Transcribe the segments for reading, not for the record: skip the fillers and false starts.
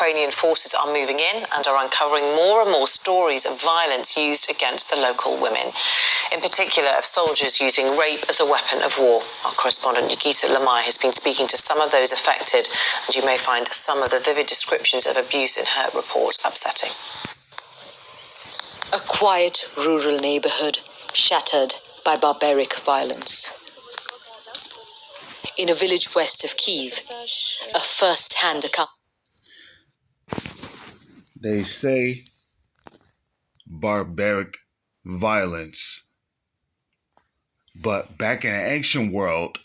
Ukrainian forces are moving in and are uncovering more and more stories of violence used against the local women, in particular of soldiers using rape as a weapon of war. Our correspondent Nikita Lamai has been speaking to some of those affected, and you may find some of the vivid descriptions of abuse in her report upsetting. A quiet rural neighborhood shattered by barbaric violence. In a village west of Kyiv, a first-hand account. They say barbaric violence. But back in the ancient world,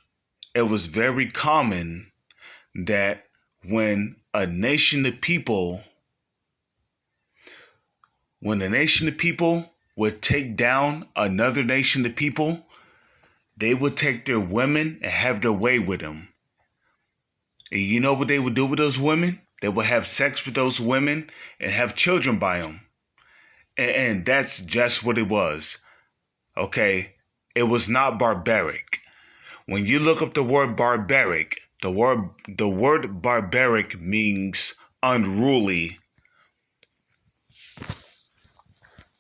it was very common that when a nation of people would take down another nation of people, they would take their women and have their way with them. And you know what they would do with those women? They would have sex with those women and have children by them. And that's just what it was. Okay? It was not barbaric. When you look up the word barbaric, the word barbaric means unruly.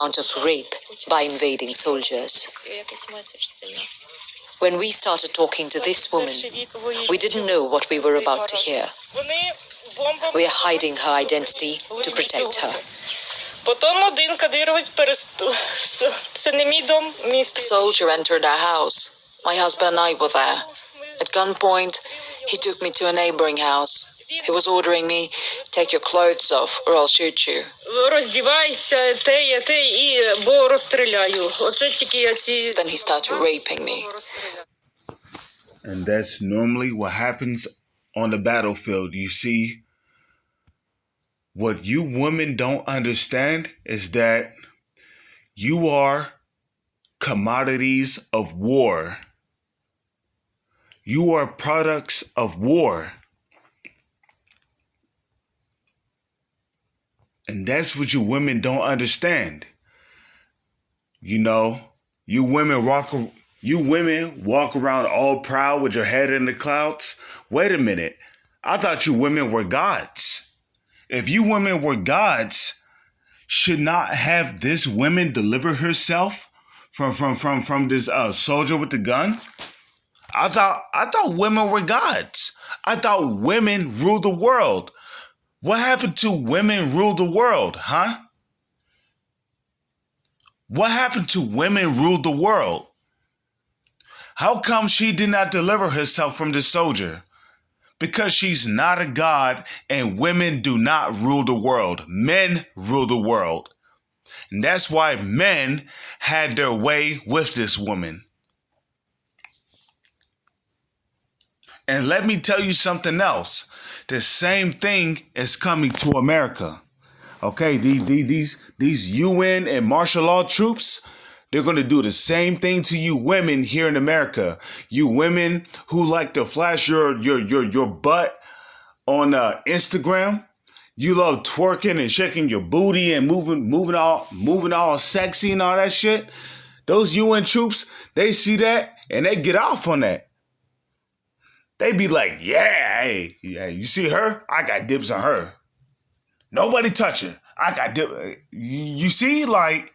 Of rape by invading soldiers. When we started talking to this woman, we didn't know what we were about to hear. We are hiding her identity to protect her. A soldier entered our house. My husband and I were there. At gunpoint, he took me to a neighboring house. He was ordering me, take your clothes off or I'll shoot you. Then he started raping me. And that's normally what happens on the battlefield. You see, what you women don't understand is that you are commodities of war. You are products of war. And that's what you women don't understand. You know, you women walk around all proud with your head in the clouds. Wait a minute. I thought you women were gods. If you women were gods, should not have this woman deliver herself from this soldier with the gun? I thought women were gods. I thought women ruled the world. What happened to women rule the world, huh? What happened to women rule the world? How come she did not deliver herself from this soldier? Because she's not a god and women do not rule the world. Men rule the world. And that's why men had their way with this woman. And let me tell you something else. The same thing is coming to America. Okay, these UN and martial law troops, they're going to do the same thing to you women here in America. You women who like to flash your butt on Instagram. You love twerking and shaking your booty and moving all sexy and all that shit. Those UN troops, they see that and they get off on that. They be like, yeah, you see her? I got dibs on her. Nobody touch her. I got dibs. You see, like,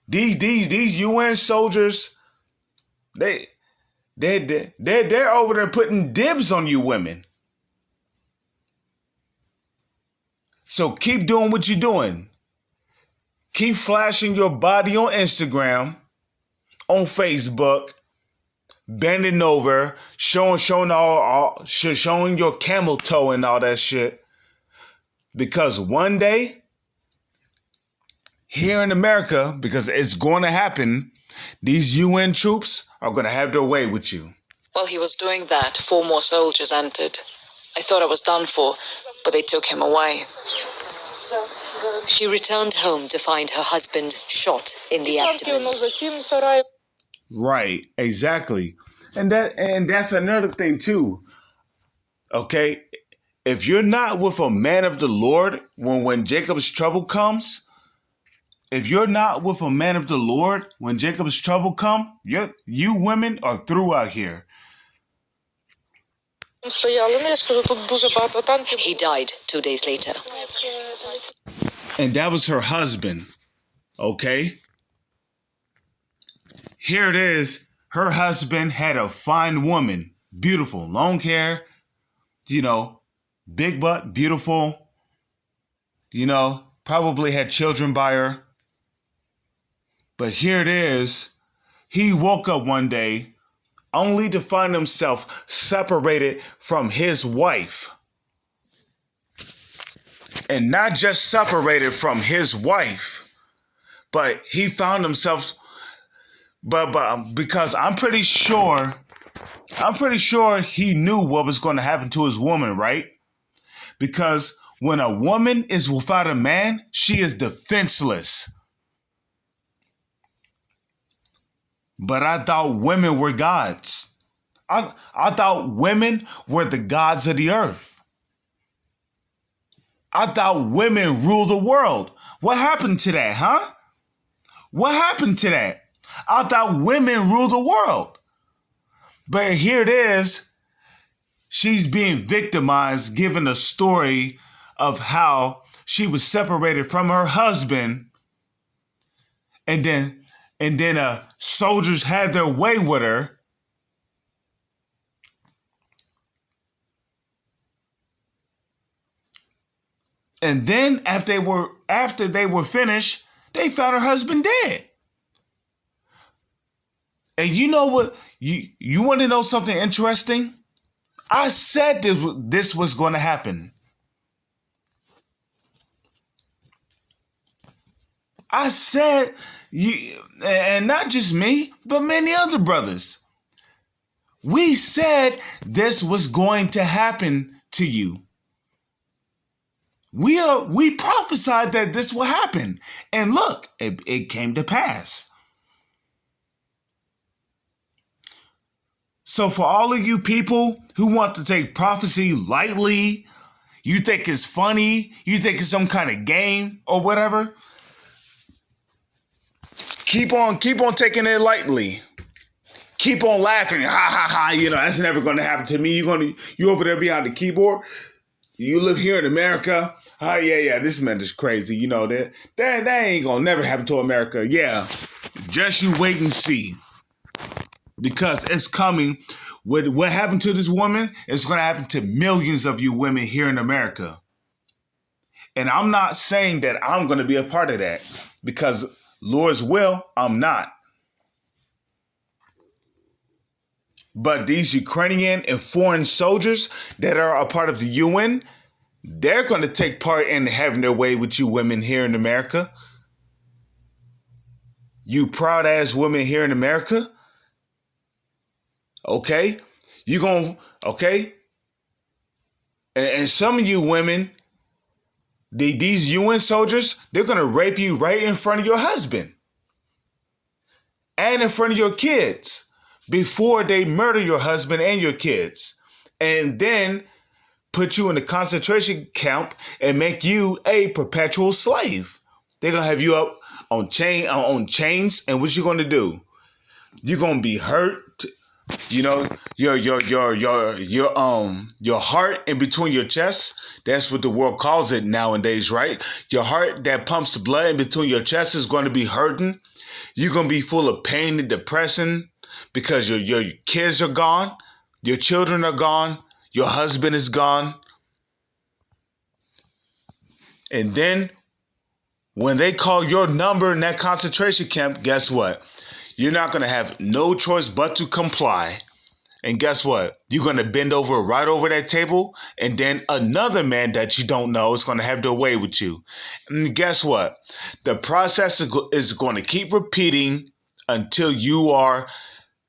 these UN soldiers, they're over there putting dibs on you women. So keep doing what you're doing. Keep flashing your body on Instagram, on Facebook, bending over, showing your camel toe and all that shit. Because one day, here in America, because it's going to happen, these UN troops are going to have their way with you. While he was doing that, 4 more soldiers entered. I thought I was done for, but they took him away. She returned home to find her husband shot in the abdomen. Right, exactly. And that's another thing too. Okay? If you're not with a man of the Lord when Jacob's trouble comes, you women are through out here. He died 2 days later. And that was her husband. Okay? Here it is. Her husband had a fine woman. Beautiful. Long hair. You know, big butt. Beautiful. You know, probably had children by her. But here it is. He woke up one day only to find himself separated from his wife. And not just separated from his wife, but he found himself, but because I'm pretty sure he knew what was going to happen to his woman, right? Because when a woman is without a man, she is defenseless. But I thought women were gods. I thought women were the gods of the earth. I thought women rule the world. What happened to that, huh? What happened to that? I thought women rule the world. But here it is. She's being victimized, given a story of how she was separated from her husband. And then soldiers had their way with her. And then after they were finished, they found her husband dead. And you know what? You want to know something interesting? I said this was going to happen. I said, and not just me, but many other brothers. We said this was going to happen to you. We prophesied that this will happen. And look, it came to pass. So for all of you people who want to take prophecy lightly, you think it's funny, you think it's some kind of game or whatever, keep on taking it lightly. Keep on laughing. Ha ha ha, you know, that's never going to happen to me. You over there behind the keyboard. You live here in America. Oh, yeah, this man is crazy. You know, that ain't going to never happen to America. Yeah, just you wait and see. Because it's coming. What happened to this woman is going to happen to millions of you women here in America. And I'm not saying that I'm going to be a part of that. Because Lord's will, I'm not. But these Ukrainian and foreign soldiers that are a part of the UN, they're going to take part in having their way with you women here in America. You proud ass women here in America. Okay? Okay? And some of you women, these UN soldiers, they're going to rape you right in front of your husband. And in front of your kids. Before they murder your husband and your kids. And then put you in a concentration camp and make you a perpetual slave. They're going to have you up on chains. And what you going to do? You're going to be hurt. You know, your heart in between your chest. That's what the world calls it nowadays, right? Your heart that pumps blood in between your chest is going to be hurting. You're going to be full of pain and depression because your kids are gone. Your children are gone. Your husband is gone. And then when they call your number in that concentration camp, guess what? You're not going to have no choice but to comply. And guess what? You're going to bend over right over that table. And then another man that you don't know is going to have their way with you. And guess what? The process is going to keep repeating until you are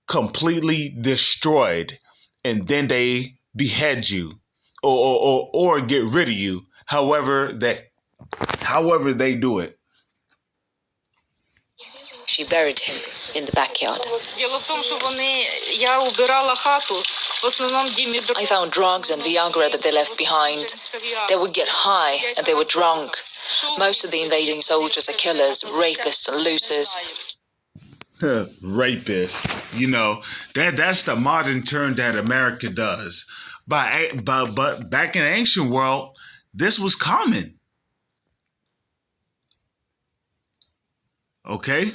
completely destroyed. And then they behead you or get rid of you. However they do it. She buried him in the backyard. I found drugs and Viagra that they left behind. They would get high and they were drunk. Most of the invading soldiers are killers, rapists, and looters. Rapist. You know, that's the modern term that America does. But back in the ancient world, this was common. Okay?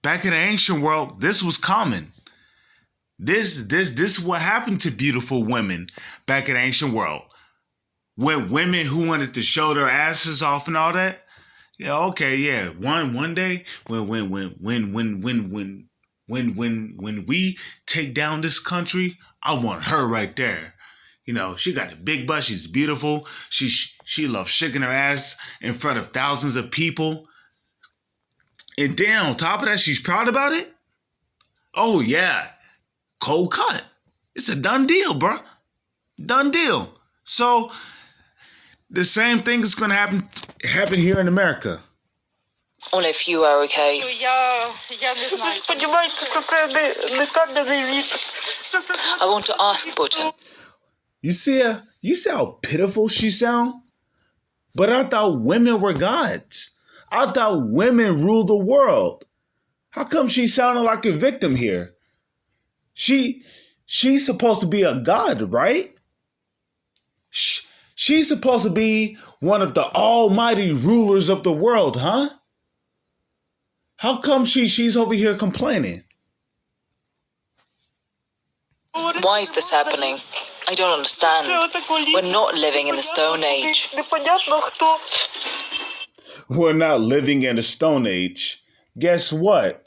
Back in the ancient world, this was common. This is what happened to beautiful women back in the ancient world. When women who wanted to show their asses off and all that, yeah, okay, yeah. One day when we take down this country, I want her right there. You know, she got a big butt. She's beautiful. She loves shaking her ass in front of thousands of people. And then on top of that, she's proud about it. Oh yeah, cold cut. It's a done deal, bro. Done deal. So the same thing is gonna happen here in America. Only if you are okay. I want to ask Putin. You see how pitiful she sound? But I thought women were gods. I thought women rule the world. How come she sounded like a victim here? She's supposed to be a god, right? She's supposed to be one of the almighty rulers of the world, huh? How come she's over here complaining? Why is this happening? I don't understand. We're not living in the Stone Age. We're not living in the Stone Age. Guess what?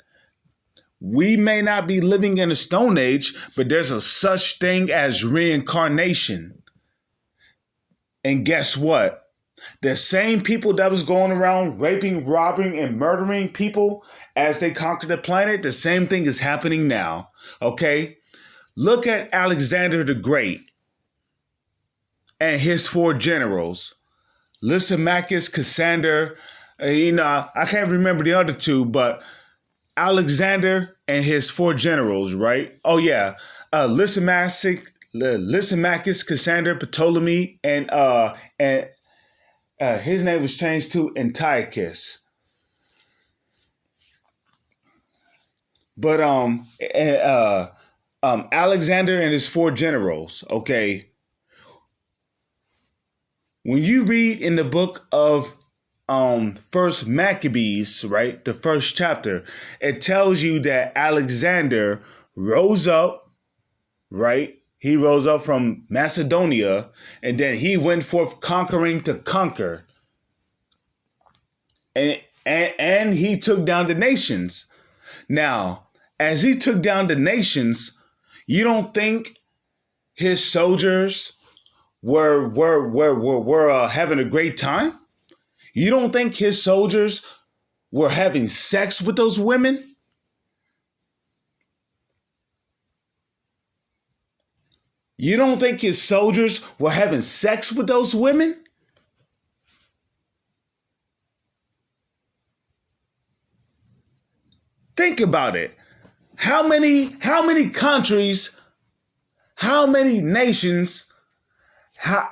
We may not be living in the Stone Age, but there's a such thing as reincarnation. And guess what? The same people that was going around raping, robbing, and murdering people as they conquered the planet, the same thing is happening now. Okay? Look at Alexander the Great and his 4 generals. Lysimachus, Cassander, I can't remember the other 2, but Alexander and his 4 generals, right? Oh yeah, Lysimachus, Cassander, Ptolemy, and his name was changed to Antiochus. But Alexander and his 4 generals. Okay, when you read in the book of First Maccabees, right, the first chapter, it tells you that Alexander rose up, right? He rose up from Macedonia, and then he went forth conquering to conquer, and he took down the nations. Now, as he took down the nations, you don't think his soldiers were having a great time? You don't think his soldiers were having sex with those women? You don't think his soldiers were having sex with those women? Think about it. How many countries, how many nations have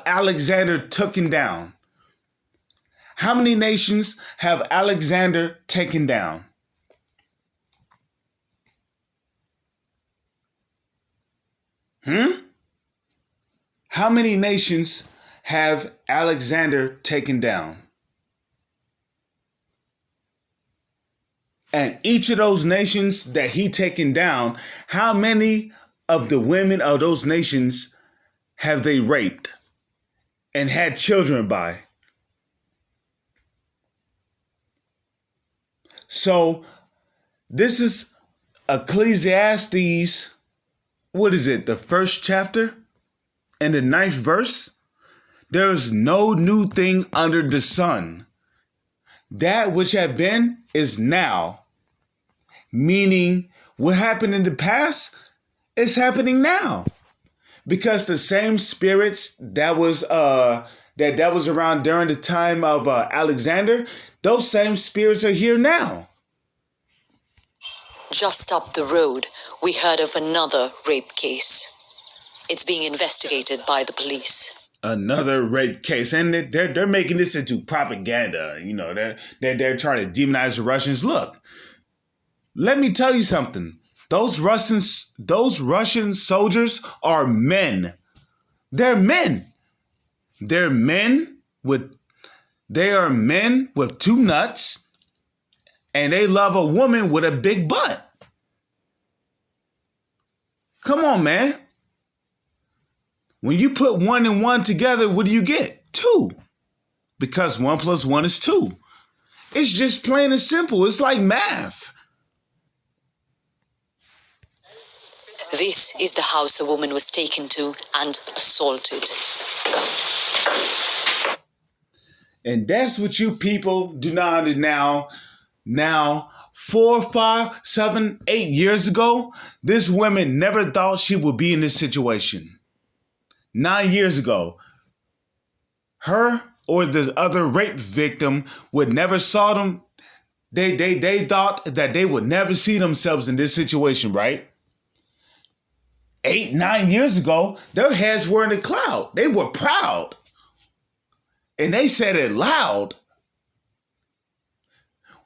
Alexander taken down? How many nations have Alexander taken down? How many nations have Alexander taken down? And each of those nations that he taken down, how many of the women of those nations have they raped and had children by? So this is Ecclesiastes, what is it, the first chapter and the 9th verse? There is no new thing under the sun. That which had been is now. Meaning what happened in the past is happening now. Because the same spirits that was around during the time of Alexander, those same spirits are here now. Just up the road, we heard of another rape case. It's being investigated by the police. Another rape case, and they're making this into propaganda. You know, they're trying to demonize the Russians. Look, let me tell you something. Those Russian soldiers are men. They're men. They are men with two nuts, and they love a woman with a big butt. Come on, man. When you put 1 and 1 together, what do you get? 2. Because 1 plus 1 is 2. It's just plain and simple. It's like math. This is the house a woman was taken to and assaulted. And that's what you people do not understand now. 4, 5, 7, 8 years ago, this woman never thought she would be in this situation. 9 years ago, her or the other rape victim would never saw them. They thought that they would never see themselves in this situation, right? 8, 9 years ago, their heads were in the cloud. They were proud. And they said it loud.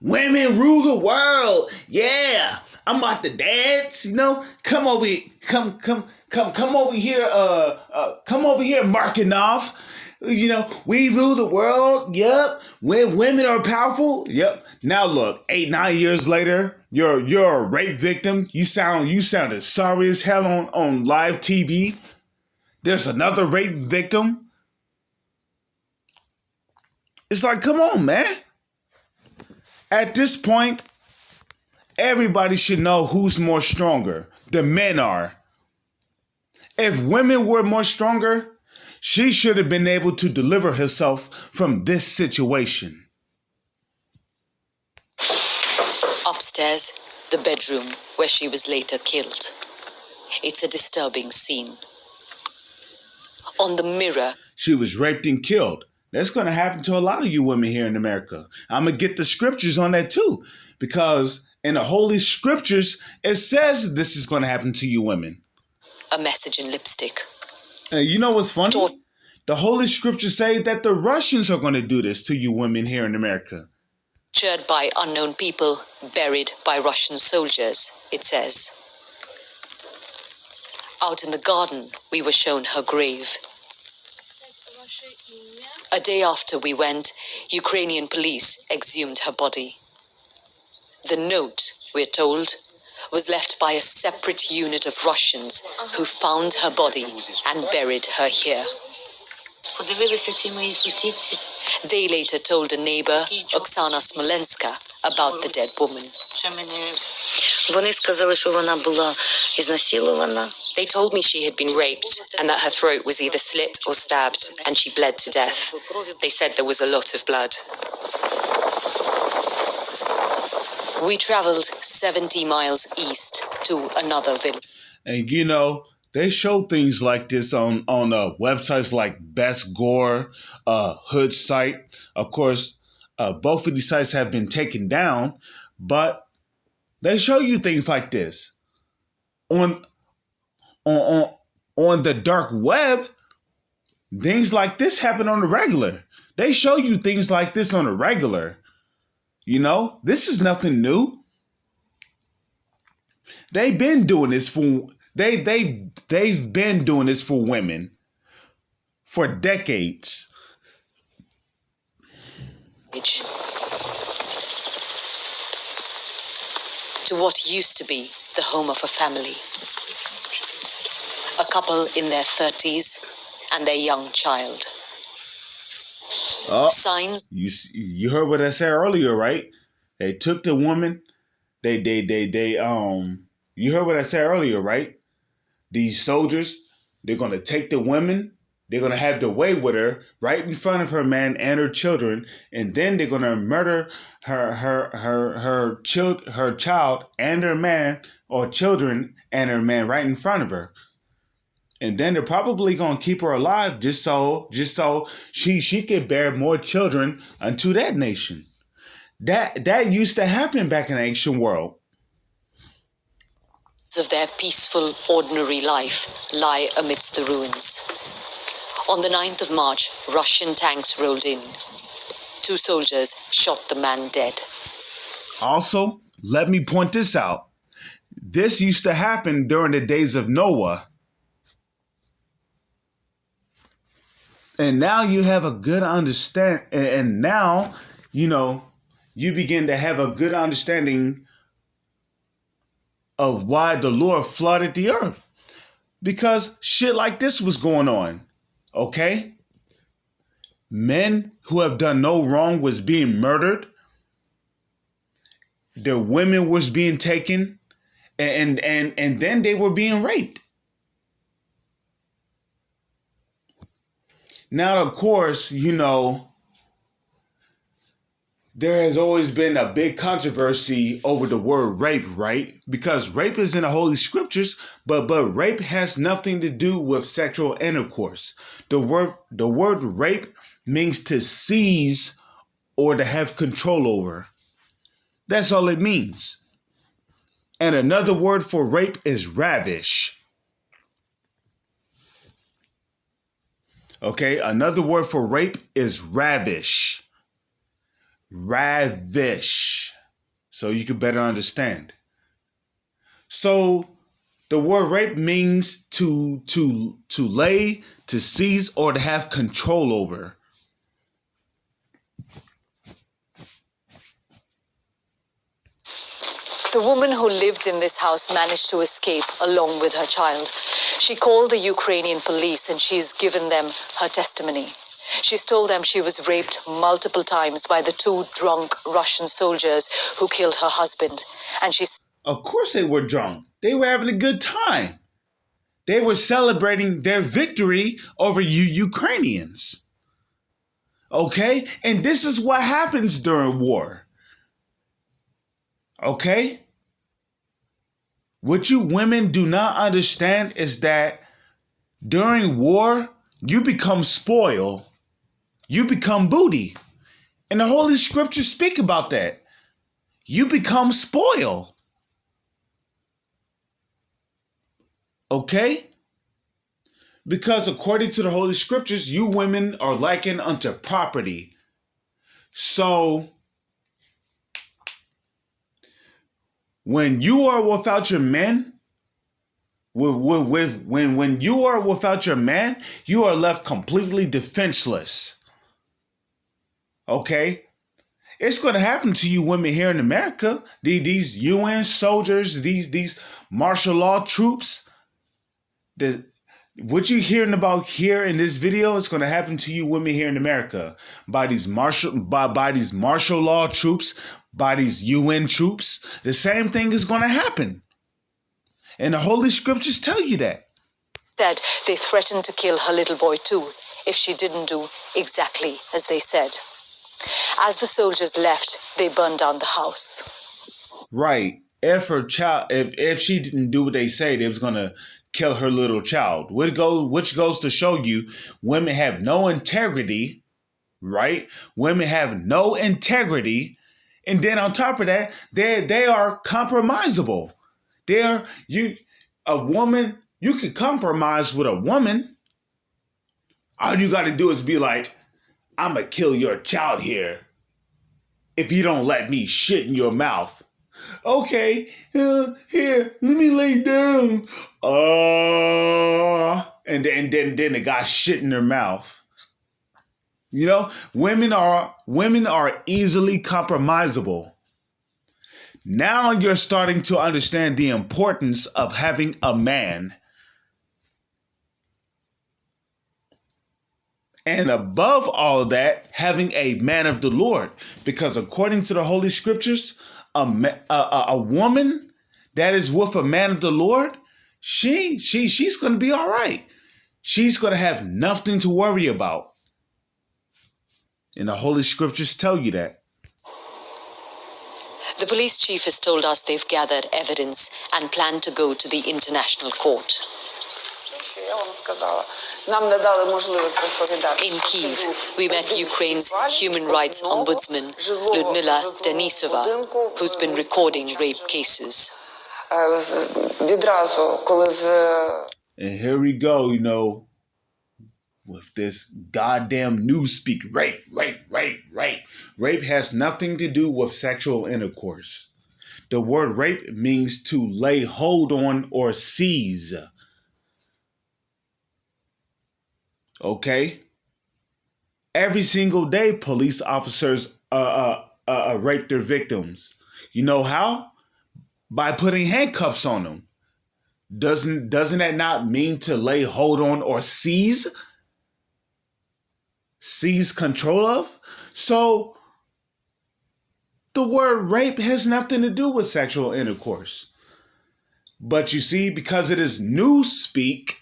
Women rule the world. Yeah, I'm about to dance. You know, come over here. Come over here. Come over here, Markinov. You know, we rule the world. Yep. When women are powerful. Yep. Now look, 8, 9 years later, you're a rape victim. You sounded sorry as hell on live TV. There's another rape victim. It's like, come on, man. At this point, everybody should know who's more stronger. The men are. If women were more stronger, she should have been able to deliver herself from this situation. Upstairs, the bedroom where she was later killed. It's a disturbing scene. On the mirror, she was raped and killed. That's going to happen to a lot of you women here in America. I'm going to get the scriptures on that too, because in the Holy Scriptures, it says this is going to happen to you women. A message in lipstick. You know what's funny? The Holy Scriptures say that the Russians are going to do this to you women here in America. Tortured by unknown people, buried by Russian soldiers, it says. Out in the garden, we were shown her grave. A day after we went, Ukrainian police exhumed her body. The note, we're told, was left by a separate unit of Russians who found her body and buried her here. They later told a neighbor, Oksana Smolenska, about the dead woman. They told me she had been raped and that her throat was either slit or stabbed and she bled to death. They said there was a lot of blood. We traveled 70 miles east to another village. And you know, they show things like this on websites like Best Gore, Hood site. Of course, both of these sites have been taken down, but they show you things like this on the dark web. Things like this happen on the regular. They show you things like this on the regular. You know, this is nothing new. They've been doing this for they've been doing this for women for decades. To what used to be the home of a family. A couple in their 30s and their young child. Oh, Signs. You heard what I said earlier, right? They took the woman. You heard what I said earlier, right? These soldiers, they're going to take the women. They're going to have their way with her right in front of her man and her children. And then they're going to murder her child and her man, or children and her man right in front of her. And then they're probably going to keep her alive just so she can bear more children unto that nation. That used to happen back in the ancient world. Of their peaceful, ordinary life lie amidst the ruins. On the 9th of March, Russian tanks rolled in. 2 soldiers shot the man dead. Also, let me point this out. This used to happen during the days of Noah. And now you have a good understand, and now, you begin to have a good understanding of why the Lord flooded the earth. Because shit like this was going on. Okay? Men who have done no wrong was being murdered. Their women was being taken, and then they were being raped. Now, of course, there has always been a big controversy over the word rape, right? Because rape is in the Holy Scriptures, but rape has nothing to do with sexual intercourse. The word rape means to seize or to have control over. That's all it means. And another word for rape is ravish. Okay, another word for rape is ravish. Ravish. So you can better understand. So the word rape means to lay, to seize, or to have control over. The woman who lived in this house managed to escape along with her child. She called the Ukrainian police and she's given them her testimony. She's told them she was raped multiple times by the 2 drunk Russian soldiers who killed her husband. And she's... Of course they were drunk. They were having a good time. They were celebrating their victory over you Ukrainians. Okay? And this is what happens during war. Okay? What you women do not understand is that during war, you become spoil. You become booty. And the Holy Scriptures speak about that. You become spoil. Okay? Because according to the Holy Scriptures, you women are likened unto property. So, when you are without your men, when you are without your man, you are left completely defenseless. Okay? It's going to happen to you women here in America. These UN soldiers, these martial law troops, what you're hearing about here in this video is going to happen to you women here in America by these martial law troops, by these UN troops. The same thing is going to happen. And the Holy Scriptures tell you that. Said they threatened to kill her little boy too if she didn't do exactly as they said. As the soldiers left, they burned down the house. Right. If she didn't do what they say, they was gonna kill her little child. Which goes to show you women have no integrity, right? Women have no integrity. And then on top of that, they are compromisable. A woman, you can compromise with a woman. All you gotta do is be like, I'm gonna kill your child here if you don't let me shit in your mouth. Okay, here, let me lay down. And then the guy shit in their mouth. You know, women are easily compromisable. Now you're starting to understand the importance of having a man. And above all that, having a man of the Lord. Because according to the Holy Scriptures, a woman that is with a man of the Lord, she's going to be all right. She's going to have nothing to worry about. And the Holy Scriptures tell you that. The police chief has told us they've gathered evidence and plan to go to the international court. In Kyiv, we met Ukraine's human rights ombudsman, Lyudmila Denisova, who's been recording rape cases. And here we go, with this goddamn newspeak. Rape. Rape has nothing to do with sexual intercourse. The word rape means to lay hold on or seize. Okay? Every single day, police officers rape their victims. You know how? By putting handcuffs on them. Doesn't that not mean to lay hold on or seize? Seize control of? So the word rape has nothing to do with sexual intercourse. But you see, because it is newspeak,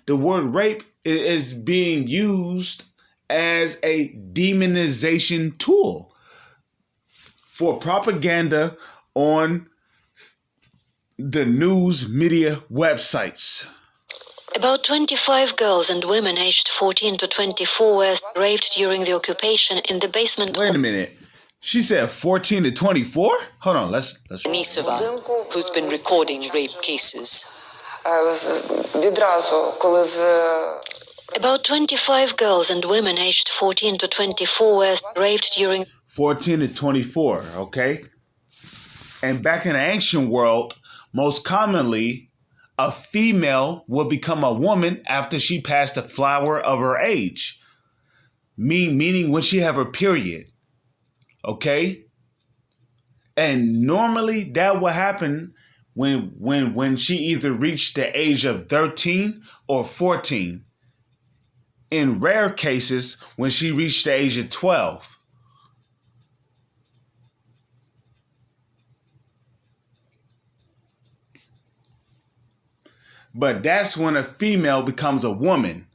the word rape is being used as a demonization tool for propaganda on the news media websites. About 25 girls and women aged 14 to 24 were raped during the occupation in the basement. Wait a minute. She said 14 to 24? Hold on, let's Denisova, who's been recording rape cases. About 25 girls and women aged 14 to 24 were raped during 14 to 24, okay? And back in the ancient world, most commonly, a female would become a woman after she passed the flower of her age. Meaning when she have her period. Okay? And normally that would happen when she either reached the age of 13 or 14. In rare cases, when she reached the age of 12. But that's when a female becomes a woman.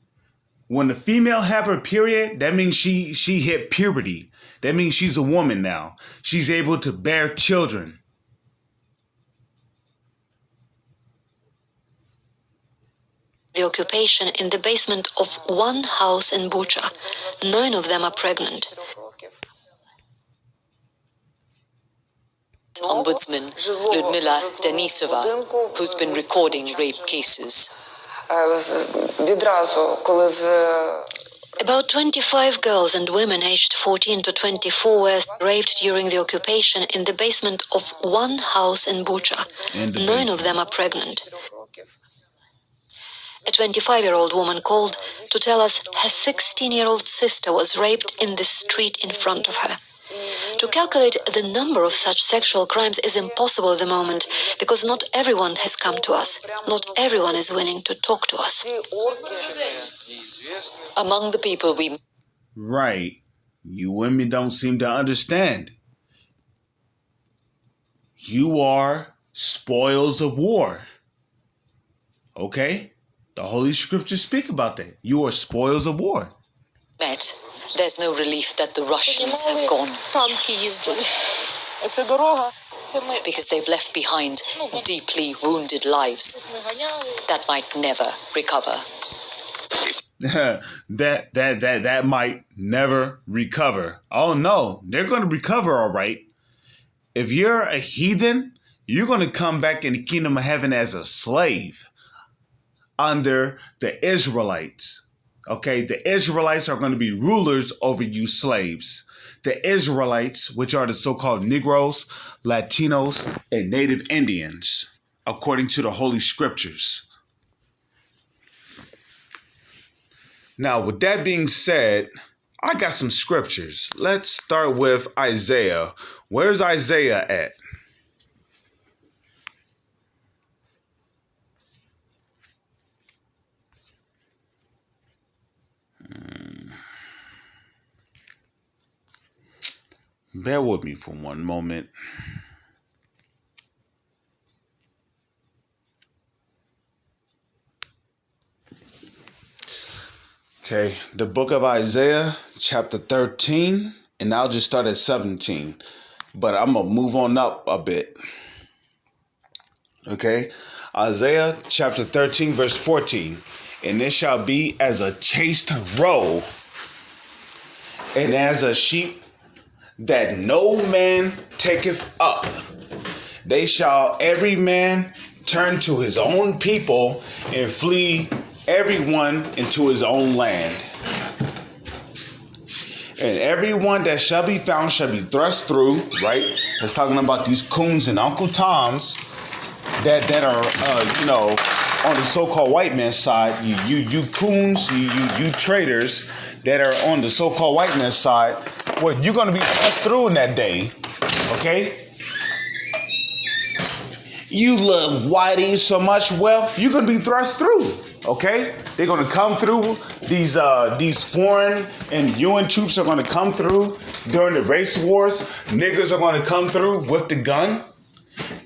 When the female have her period, that means she hit puberty. That means she's a woman now. She's able to bear children. the occupation in the basement of one house in Bucha. 9 of them are pregnant. Ombudsman Lyudmila Denisova, who's been recording rape cases. About 25 girls and women aged 14 to 24 were raped during the occupation in the basement of one house in Bucha. 9 of them are pregnant. A 25-year-old woman called to tell us her 16-year-old sister was raped in the street in front of her. To calculate the number of such sexual crimes is impossible at the moment, because not everyone has come to us. Not everyone is willing to talk to us. Among the people we... Right. You women don't seem to understand. You are spoils of war. Okay? The Holy Scriptures speak about that. You are spoils of war. met, there's no relief that the Russians have gone. Because they've left behind deeply wounded lives that might never recover. that might never recover. Oh no, they're going to recover all right. If you're a heathen, you're going to come back in the kingdom of heaven as a slave under the Israelites. Okay, the Israelites are going to be rulers over you slaves. The Israelites, which are the so-called Negroes, Latinos, and Native Indians, according to the Holy Scriptures. Now, with that being said, I got some scriptures. Let's start with Isaiah. Where's Isaiah at? Bear with me for one moment. Okay, the book of Isaiah, chapter 13, and I'll just start at 17. But I'm going to move on up a bit. Okay, Isaiah chapter 13, verse 14. And it shall be as a chaste roe, and as a sheep that no man taketh up. They shall every man turn to his own people, and flee everyone into his own land. And everyone that shall be found shall be thrust through, right? It's talking about these coons and Uncle Toms that are, on the so-called white man's side. You coons, you traitors that are on the so-called white man's side. Well, you're going to be thrust through in that day, okay? You love whiteies so much, well, you're going to be thrust through. Okay, they're gonna come through. These foreign and UN troops are gonna come through during the race wars. Niggas are gonna come through with the gun,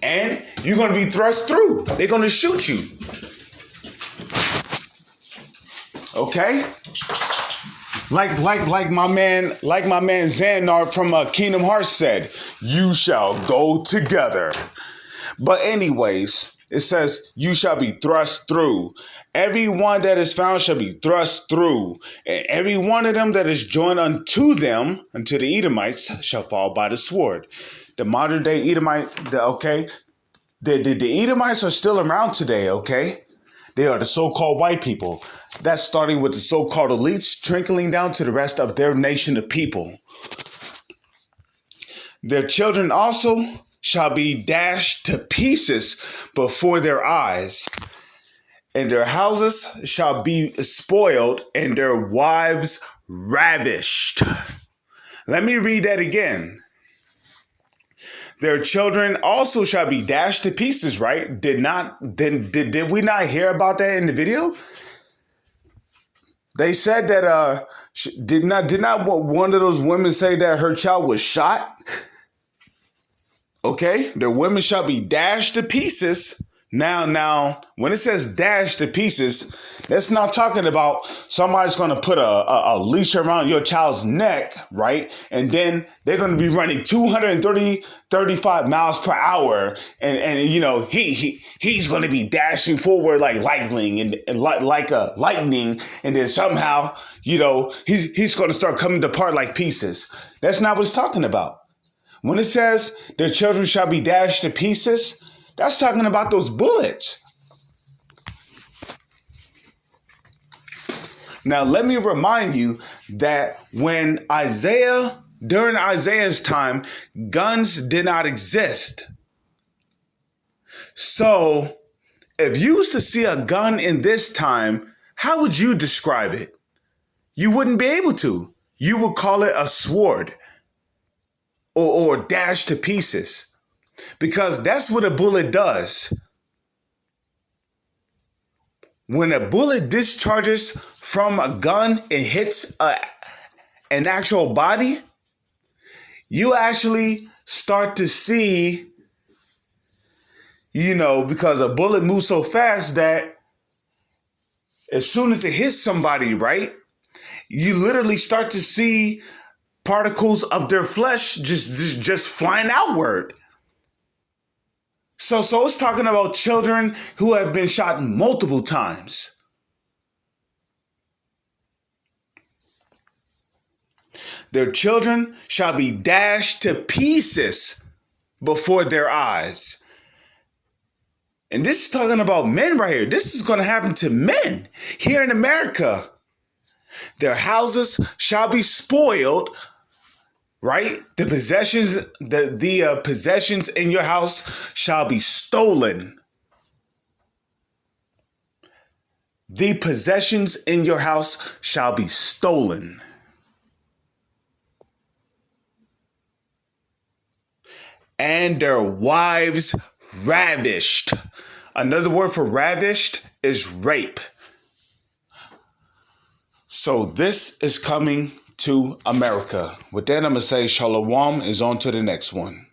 and you're gonna be thrust through. They're gonna shoot you. Okay, like my man Xandar from Kingdom Hearts said, "You shall go together." But anyways. It says, you shall be thrust through. Every one that is found shall be thrust through. And every one of them that is joined unto them, unto the Edomites, shall fall by the sword. The modern day Edomite, the Edomites are still around today, okay? They are the so-called white people. That's starting with the so-called elites, trickling down to the rest of their nation of people. Their children also shall be dashed to pieces before their eyes, and their houses shall be spoiled, and their wives ravished. Let me read that again. Their children also shall be dashed to pieces, right? Did we not hear about that in the video? They said that did not one of those women say that her child was shot? Okay, their women shall be dashed to pieces. Now, when it says dashed to pieces, that's not talking about somebody's going to put a leash around your child's neck, right? And then they're going to be running 35 miles per hour. And he's going to be dashing forward like lightning and like a lightning. And then somehow, he's going to start coming apart like pieces. That's not what it's talking about. When it says their children shall be dashed to pieces, that's talking about those bullets. Now, let me remind you that during Isaiah's time, guns did not exist. So, if you used to see a gun in this time, how would you describe it? You wouldn't be able to. You would call it a sword. Or dashed to pieces, because that's what a bullet does. When a bullet discharges from a gun and hits an actual body, you actually start to see, because a bullet moves so fast that as soon as it hits somebody, right, you literally start to see particles of their flesh just flying outward. So it's talking about children who have been shot multiple times. Their children shall be dashed to pieces before their eyes. And this is talking about men right here. This is going to happen to men here in America. Their houses shall be spoiled. Right? The possessions in your house shall be stolen. The possessions in your house shall be stolen. And their wives ravished. Another word for ravished is rape. So this is coming to America. With that, I'm going to say shalom is on to the next one.